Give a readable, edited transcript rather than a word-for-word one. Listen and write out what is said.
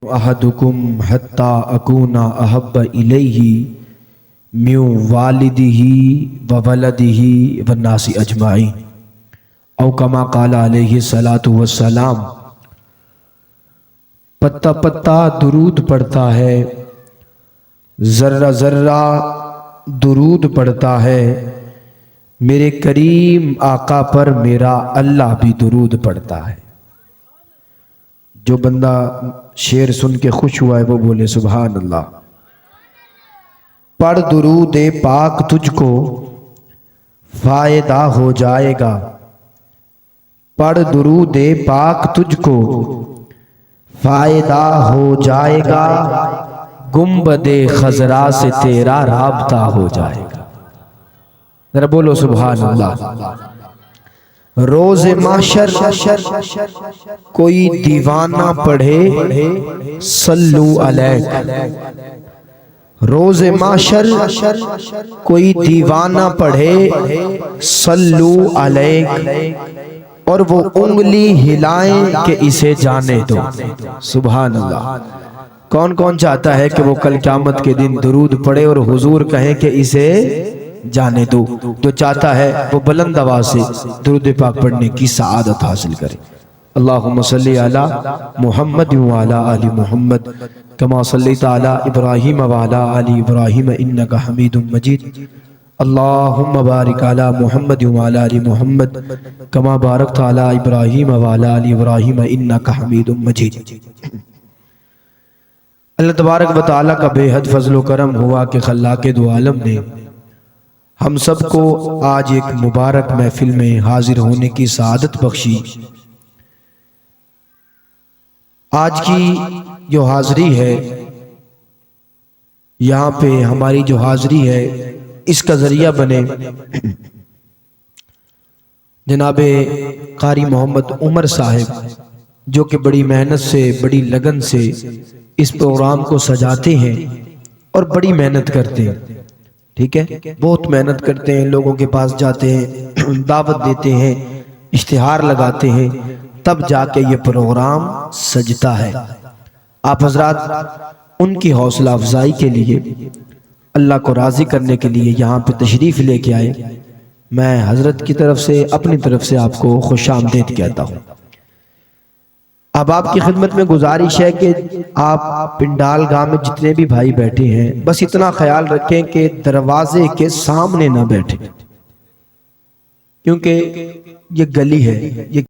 अहदुकुम हत्ता अकूना अहब्ब इलैहि मिन वालिदिही व वलदिही व नासी अजमाइन औ कमा काला अलैहि सलातु वस्सलाम। पत्ता पत्ता दुरूद पढ़ता है, जर्रा जर्रा दुरूद पढ़ता है, मेरे करीम आका पर मेरा अल्लाह भी दुरूद पढ़ता है। जो बंदा शेर सुन के खुश हुआ है वो बोले सुभान अल्लाह। पढ़ दुरूद पाक तुझको फायदा हो जाएगा, पढ़ दुरूद पाक तुझको फायदा हो जाएगा, गुंबदे खजरा से तेरा राबता हो जाएगा। जरा बोलो सुभान अल्लाह। रोज माशर कोई दीवाना पढ़े सल्लू अलैक, रोज माशर कोई दीवाना पढ़े सल्लू अलैक, और वो उंगली हिलाएं कि इसे जाने दो। सुभान अल्लाह। कौन कौन चाहता है कि वो कल क़यामत के दिन दुरूद पढ़े और हुजूर कहें कि इसे जाने दो? जो चाहता है वो बुलंद आवाज से दुरूद पाक पढ़ने की सआदत हासिल करे। अल्लाहुम्मा सल्ली अला मुहम्मद व अला आलि मुहम्मद कमा सल्लैता अला इब्राहीम व अला आलि इब्राहीम इन्नका हमीदुम मजीद। अल्लाहुम्मा बारिक अला मुहम्मद व अला आलि मुहम्मद कमा बारकता अला इब्राहीम व अला आलि इब्राहीम इन्नका हमीदुम मजीद। अल्लाह तबारक व तआला का बेहद फजल व करम हुआ कि खल्लाक़े दो आलम ने हम सबको आज एक मुबारक महफिल में हाजिर होने की सआदत बख्शी। आज की जो हाजिरी है, यहाँ पे हमारी जो हाजिरी है, इसका जरिया बने जनाबे कारी मोहम्मद उमर साहब, जो कि बड़ी मेहनत से बड़ी लगन से इस प्रोग्राम को सजाते हैं और बड़ी मेहनत करते हैं। ठीक है, बहुत मेहनत करते हैं, लोगों के पास जाते हैं, दावत देते हैं, इश्तिहार लगाते हैं, तब जाके ये प्रोग्राम सजता है। आप हजरात उनकी हौसला अफजाई के लिए, अल्लाह को राजी करने के लिए यहाँ पे तशरीफ लेके आए। मैं हजरत की तरफ से, अपनी तरफ से आपको खुशामदीद कहता हूँ। अब आपकी खिदमत में गुजारिश है कि आप पिंडाल गांव में जितने भी भाई बैठे हैं, बस इतना ख्याल रखें कि दरवाजे के सामने ना बैठे, क्योंकि ये गली है, ये